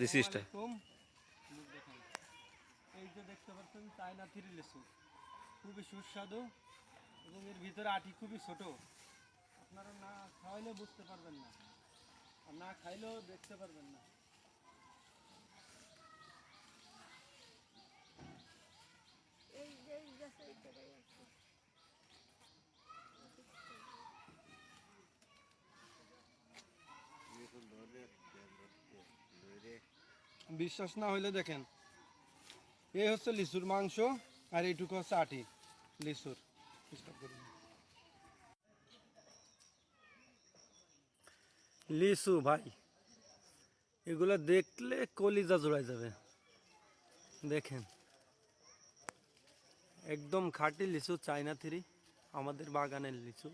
দিসিসটা এই যে দেখতে পাচ্ছেন চায়না থ্রি লিচু, খুবই সুস্বাদু এবং এর ভিতরে আটি খুবই ছোট। আপনারা না খাওয়াইলে বুঝতে পারবেন না, আর না খাইলেও দেখতে পারবেন না। বিশ্বাস না হইলে দেখেন, এই হচ্ছে লিচুর মাংস আর এইটুকু হচ্ছে আটি লিচুর। লিচু ভাই, এগুলো দেখলে কলিজা জোড়ায় যাবে। দেখেন একদম খাঁটি লিচু, চায়না থ্রি, আমাদের বাগানের লিচু।